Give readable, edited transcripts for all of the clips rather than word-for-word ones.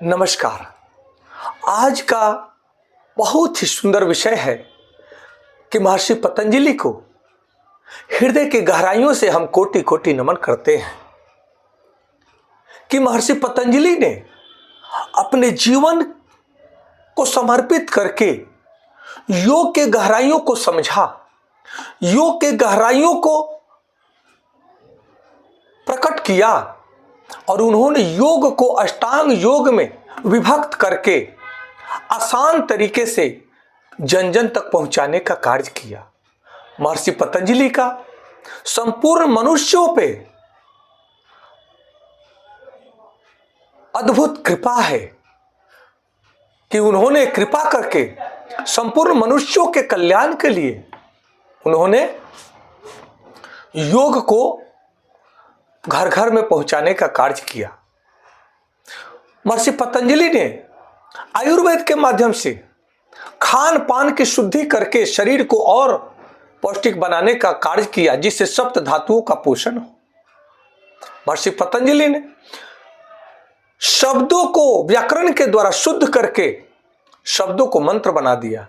नमस्कार। आज का बहुत ही सुंदर विषय है कि महर्षि पतंजलि को हृदय की गहराइयों से हम कोटि कोटि नमन करते हैं कि महर्षि पतंजलि ने अपने जीवन को समर्पित करके योग के गहराइयों को समझा, योग के गहराइयों को प्रकट किया और उन्होंने योग को अष्टांग योग में विभक्त करके आसान तरीके से जन जन तक पहुंचाने का कार्य किया। महर्षि पतंजलि का संपूर्ण मनुष्यों पे अद्भुत कृपा है कि उन्होंने कृपा करके संपूर्ण मनुष्यों के कल्याण के लिए उन्होंने योग को घर घर में पहुंचाने का कार्य किया। महर्षि पतंजलि ने आयुर्वेद के माध्यम से खान पान की शुद्धि करके शरीर को और पौष्टिक बनाने का कार्य किया, जिससे सप्त धातुओं का पोषण हो। महर्षि पतंजलि ने शब्दों को व्याकरण के द्वारा शुद्ध करके शब्दों को मंत्र बना दिया।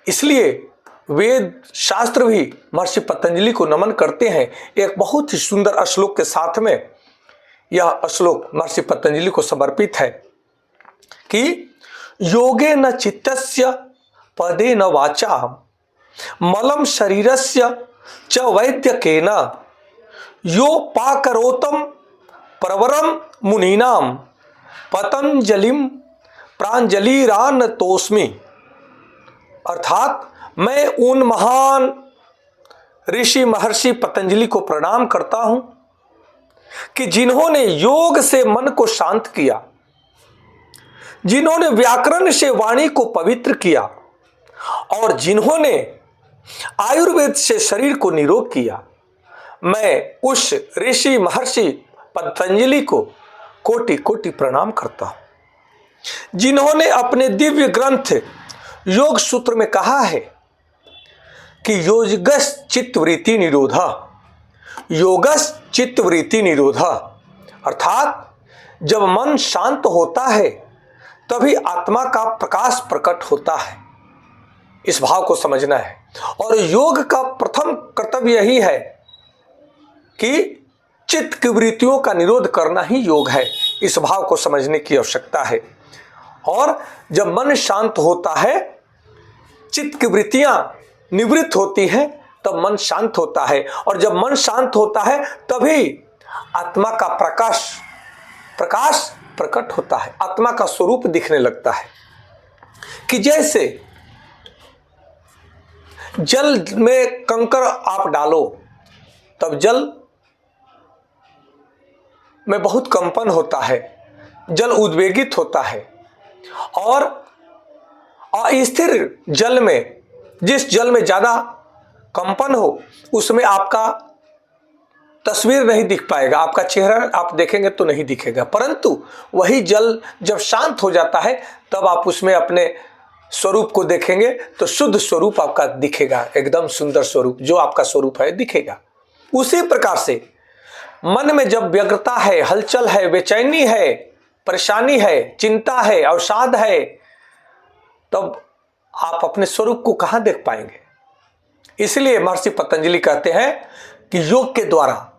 इसलिए वेद शास्त्र भी महर्षि पतंजलि को नमन करते हैं। एक बहुत ही सुंदर श्लोक के साथ में यह श्लोक महर्षि पतंजलि को समर्पित है कि योगे न चित्तस्य पदे न वाचा मलम शरीरस्य च वैद्यकेन यो पाकरोतम प्रवरम मुनीनाम पतंजलिम प्रांजलिरान तोस्मि। अर्थात मैं उन महान ऋषि महर्षि पतंजलि को प्रणाम करता हूं कि जिन्होंने योग से मन को शांत किया, जिन्होंने व्याकरण से वाणी को पवित्र किया और जिन्होंने आयुर्वेद से शरीर को निरोग किया। मैं उस ऋषि महर्षि पतंजलि को कोटि कोटि प्रणाम करता हूं, जिन्होंने अपने दिव्य ग्रंथ योग सूत्र में कहा है कि योगस चित्तवृत्ति निरोधा, योगस चित्तवृत्ति निरोधा। अर्थात जब मन शांत होता है तभी आत्मा का प्रकाश प्रकट होता है। इस भाव को समझना है और योग का प्रथम कर्तव्य यही है कि चित्त की वृत्तियों का निरोध करना ही योग है। इस भाव को समझने की आवश्यकता है। और जब मन शांत होता है, चित्त की वृत्तियां निवृत्त होती हैं, तब मन शांत होता है और जब मन शांत होता है तभी आत्मा का प्रकाश प्रकट होता है, आत्मा का स्वरूप दिखने लगता है। कि जैसे जल में कंकर आप डालो तब जल में बहुत कंपन होता है, जल उद्वेगित होता है और अस्थिर जल में, जिस जल में ज्यादा कंपन हो उसमें आपका तस्वीर नहीं दिख पाएगा, आपका चेहरा आप देखेंगे तो नहीं दिखेगा। परंतु वही जल जब शांत हो जाता है तब आप उसमें अपने स्वरूप को देखेंगे तो शुद्ध स्वरूप आपका दिखेगा, एकदम सुंदर स्वरूप जो आपका स्वरूप है दिखेगा। उसी प्रकार से मन में जब व्यग्रता है, हलचल है, बेचैनी है, परेशानी है, चिंता है, अवसाद है, तब आप अपने स्वरूप को कहां देख पाएंगे। इसलिए महर्षि पतंजलि कहते हैं कि योग के द्वारा,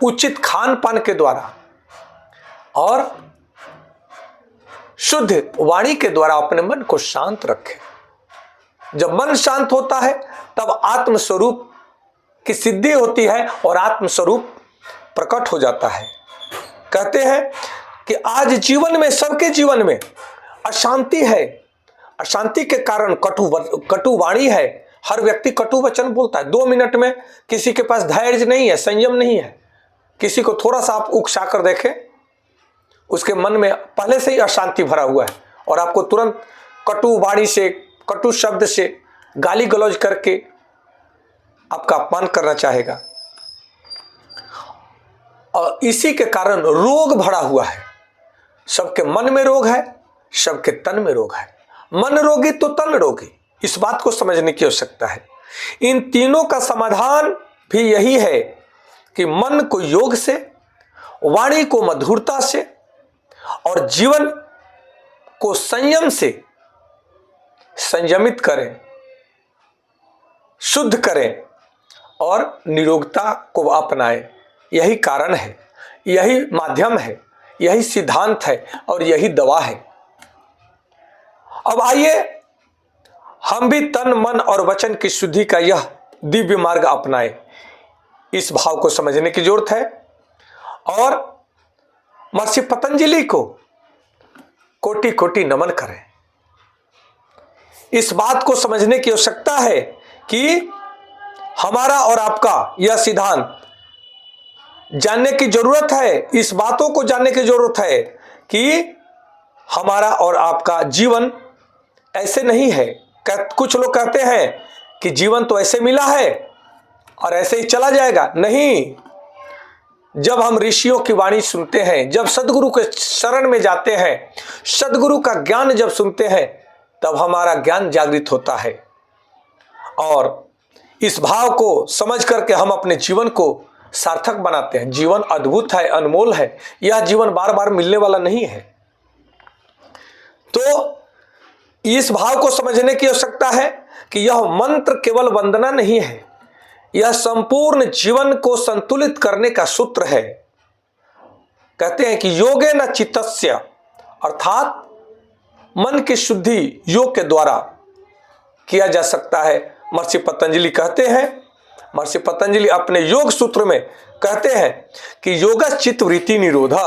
उचित खान पान के द्वारा और शुद्ध वाणी के द्वारा अपने मन को शांत रखें। जब मन शांत होता है तब आत्म स्वरूप की सिद्धि होती है और आत्म स्वरूप प्रकट हो जाता है। कहते हैं कि आज जीवन में, सबके जीवन में अशांति है, अशांति के कारण कटु वाणी है। हर व्यक्ति कटु वचन बोलता है। 2 मिनट में किसी के पास धैर्य नहीं है, संयम नहीं है। किसी को थोड़ा सा आप उकसा कर देखें, उसके मन में पहले से ही अशांति भरा हुआ है और आपको तुरंत कटु वाणी से, कटु शब्द से गाली गलौज करके आपका अपमान करना चाहेगा। और इसी के कारण रोग भरा हुआ है। सबके मन में रोग है, सबके तन में रोग है। मन रोगी तो तन रोगी, इस बात को समझने की आवश्यकता है। इन तीनों का समाधान भी यही है कि मन को योग से, वाणी को मधुरता से और जीवन को संयम से संयमित करें, शुद्ध करें और निरोगता को अपनाएं। यही कारण है, यही माध्यम है, यही सिद्धांत है और यही दवा है। अब आइए हम भी तन, मन और वचन की शुद्धि का यह दिव्य मार्ग अपनाएं। इस भाव को समझने की जरूरत है और महर्षि पतंजलि को कोटि कोटि नमन करें। इस बात को समझने की आवश्यकता है कि हमारा और आपका यह सिद्धांत जानने की जरूरत है। इस बातों को जानने की जरूरत है कि हमारा और आपका जीवन ऐसे नहीं है। कुछ लोग कहते हैं कि जीवन तो ऐसे मिला है और ऐसे ही चला जाएगा। नहीं, जब हम ऋषियों की वाणी सुनते हैं, जब सदगुरु के शरण में जाते हैं, सदगुरु का ज्ञान जब सुनते हैं, तब हमारा ज्ञान जागृत होता है और इस भाव को समझ करके हम अपने जीवन को सार्थक बनाते हैं। जीवन अद्भुत है, अनमोल है। यह जीवन बार बार मिलने वाला नहीं है। तो इस भाव को समझने की आवश्यकता है कि यह मंत्र केवल वंदना नहीं है, यह संपूर्ण जीवन को संतुलित करने का सूत्र है। कहते हैं कि योगे न चित्तस्य, अर्थात मन की शुद्धि योग के द्वारा किया जा सकता है। महर्षि पतंजलि कहते हैं, महर्षि पतंजलि अपने योग सूत्र में कहते हैं कि योगः चित्त वृत्ति निरोधा,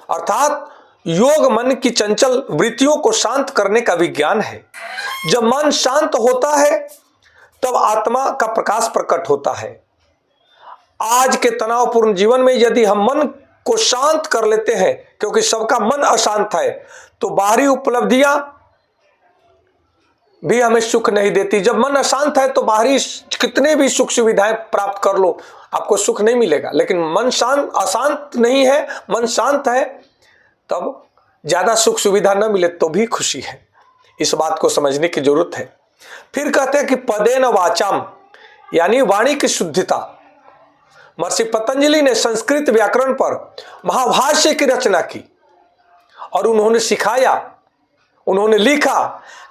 अर्थात योग मन की चंचल वृत्तियों को शांत करने का विज्ञान है। जब मन शांत होता है तब आत्मा का प्रकाश प्रकट होता है। आज के तनावपूर्ण जीवन में यदि हम मन को शांत कर लेते हैं, क्योंकि सबका मन अशांत है, तो बाहरी उपलब्धियां भी हमें सुख नहीं देती। जब मन अशांत है तो बाहरी कितने भी सुख सुविधाएं प्राप्त कर लो, आपको सुख नहीं मिलेगा। लेकिन मन अशांत नहीं है, मन शांत है, तब ज्यादा सुख सुविधा न मिले तो भी खुशी है। इस बात को समझने की जरूरत है। फिर कहते हैं कि पदेन वाचाम, यानी वाणी की शुद्धता। महर्षि पतंजलि ने संस्कृत व्याकरण पर महाभाष्य की रचना की और उन्होंने सिखाया, उन्होंने लिखा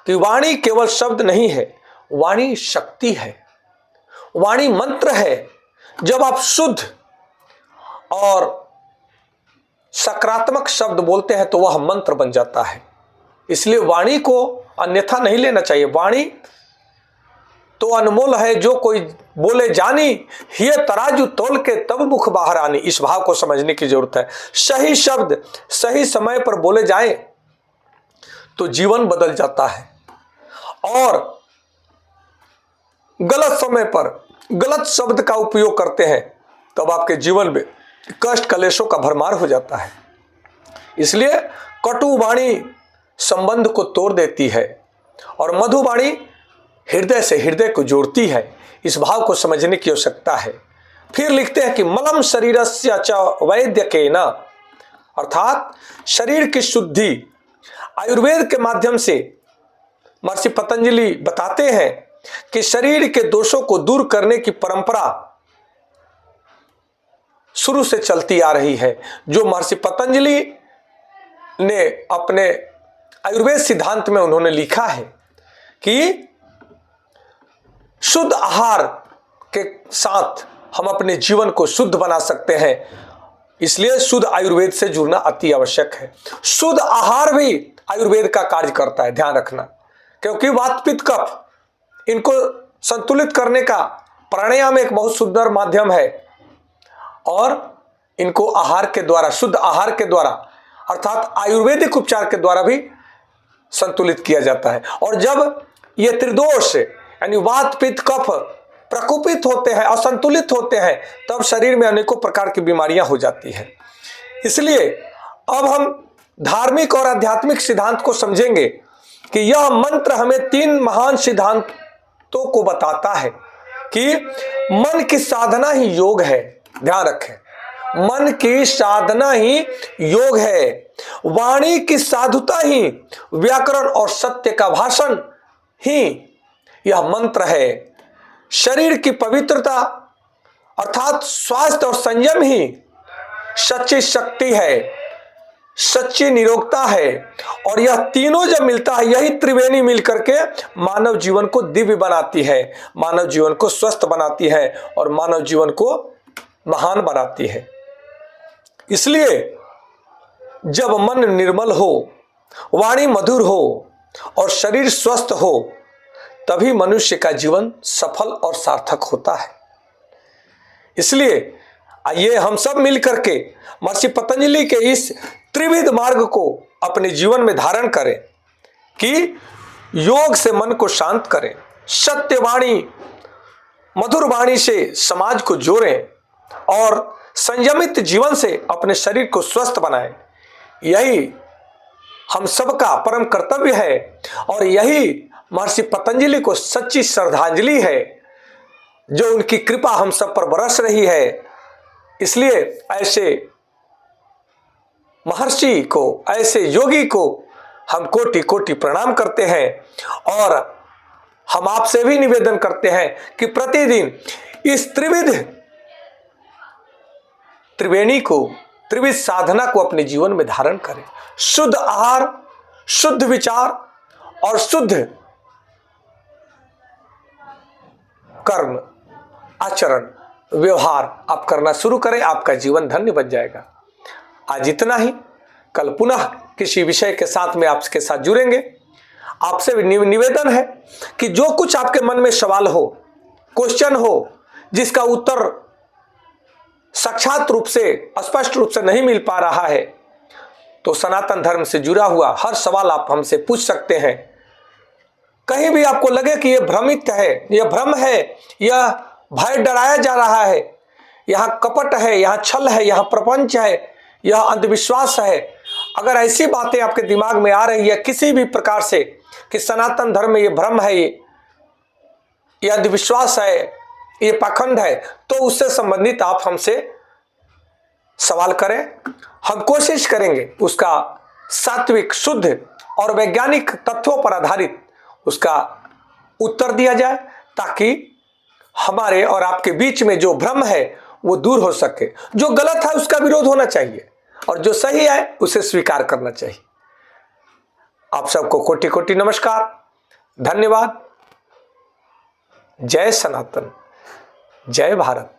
कि वाणी केवल शब्द नहीं है, वाणी शक्ति है, वाणी मंत्र है। जब आप शुद्ध और सकारात्मक शब्द बोलते हैं तो वह मंत्र बन जाता है। इसलिए वाणी को अन्यथा नहीं लेना चाहिए। वाणी तो अनमोल है, जो कोई बोले जानी, ये तराजू तोल के तब मुख बाहर आनी। इस भाव को समझने की जरूरत है। सही शब्द सही समय पर बोले जाए तो जीवन बदल जाता है और गलत समय पर गलत शब्द का उपयोग करते हैं तब आपके जीवन में कष्ट कलेशों का भरमार हो जाता है। इसलिए कटु वाणी संबंध को तोड़ देती है और मधु वाणी हृदय से हृदय को जोड़ती है। इस भाव को समझने की आवश्यकता है। फिर लिखते हैं कि मलम शरीरस्य च वैद्यकेन, अर्थात शरीर की शुद्धि आयुर्वेद के माध्यम से महर्षि पतंजलि बताते हैं कि शरीर के दोषों को दूर करने की परंपरा शुरू से चलती आ रही है। जो महर्षि पतंजलि ने अपने आयुर्वेद सिद्धांत में उन्होंने लिखा है कि शुद्ध आहार के साथ हम अपने जीवन को शुद्ध बना सकते हैं। इसलिए शुद्ध आयुर्वेद से जुड़ना अति आवश्यक है। शुद्ध आहार भी आयुर्वेद का कार्य करता है, ध्यान रखना, क्योंकि वात पित्त कफ इनको संतुलित करने का प्राणायाम एक बहुत सुंदर माध्यम है और इनको आहार के द्वारा, शुद्ध आहार के द्वारा अर्थात आयुर्वेदिक उपचार के द्वारा भी संतुलित किया जाता है। और जब ये त्रिदोष यानी वात पित्त कफ प्रकोपित होते हैं, असंतुलित होते हैं, तब शरीर में अनेकों प्रकार की बीमारियां हो जाती हैं। इसलिए अब हम धार्मिक और आध्यात्मिक सिद्धांत को समझेंगे कि यह मंत्र हमें 3 महान सिद्धांतों को बताता है कि मन की साधना ही योग है। ध्यान रखें, मन की साधना ही योग है। वाणी की साधुता ही व्याकरण और सत्य का भाषण ही यह मंत्र है। शरीर की पवित्रता अर्थात स्वास्थ्य और संयम ही सच्ची शक्ति है। सच्ची निरोगता है। और यह तीनों जब मिलता है, यही त्रिवेणी मिलकर के मानव जीवन को दिव्य बनाती है, मानव जीवन को स्वस्थ बनाती है और मानव जीवन को महान बनाती है। इसलिए जब मन निर्मल हो, वाणी मधुर हो और शरीर स्वस्थ हो, तभी मनुष्य का जीवन सफल और सार्थक होता है। इसलिए आइए हम सब मिलकर के महर्षि पतंजलि के इस त्रिविध मार्ग को अपने जीवन में धारण करें कि योग से मन को शांत करें, सत्य वाणी मधुर वाणी से समाज को जोड़ें और संयमित जीवन से अपने शरीर को स्वस्थ बनाएं। यही हम सबका परम कर्तव्य है और यही महर्षि पतंजलि को सच्ची श्रद्धांजलि है, जो उनकी कृपा हम सब पर बरस रही है। इसलिए ऐसे महर्षि को, ऐसे योगी को हम कोटि कोटि प्रणाम करते हैं और हम आपसे भी निवेदन करते हैं कि प्रतिदिन इस त्रिवेणी को, त्रिविध साधना को अपने जीवन में धारण करें। शुद्ध आहार, शुद्ध विचार और शुद्ध कर्म, आचरण, व्यवहार आप करना शुरू करें, आपका जीवन धन्य बन जाएगा। आज इतना ही, कल पुनः किसी विषय के साथ में आपके साथ जुड़ेंगे। आपसे निवेदन है कि जो कुछ आपके मन में सवाल हो, क्वेश्चन हो, जिसका उत्तर साक्षात रूप से, स्पष्ट रूप से नहीं मिल पा रहा है, तो सनातन धर्म से जुड़ा हुआ हर सवाल आप हमसे पूछ सकते हैं। कहीं भी आपको लगे कि यह भ्रमित है, यह भ्रम है, यह भय डराया जा रहा है, यहाँ कपट है, यहाँ छल है, यहाँ प्रपंच है, यह अंधविश्वास है, अगर ऐसी बातें आपके दिमाग में आ रही है किसी भी प्रकार से कि सनातन धर्म में ये भ्रम है, ये अंधविश्वास है, ये पाखंड है, तो उससे संबंधित आप हमसे सवाल करें। हम कोशिश करेंगे उसका सात्विक, शुद्ध और वैज्ञानिक तथ्यों पर आधारित उसका उत्तर दिया जाए, ताकि हमारे और आपके बीच में जो भ्रम है वो दूर हो सके। जो गलत है उसका विरोध होना चाहिए और जो सही है उसे स्वीकार करना चाहिए। आप सबको कोटि कोटि नमस्कार, धन्यवाद। जय सनातन, जय भारत।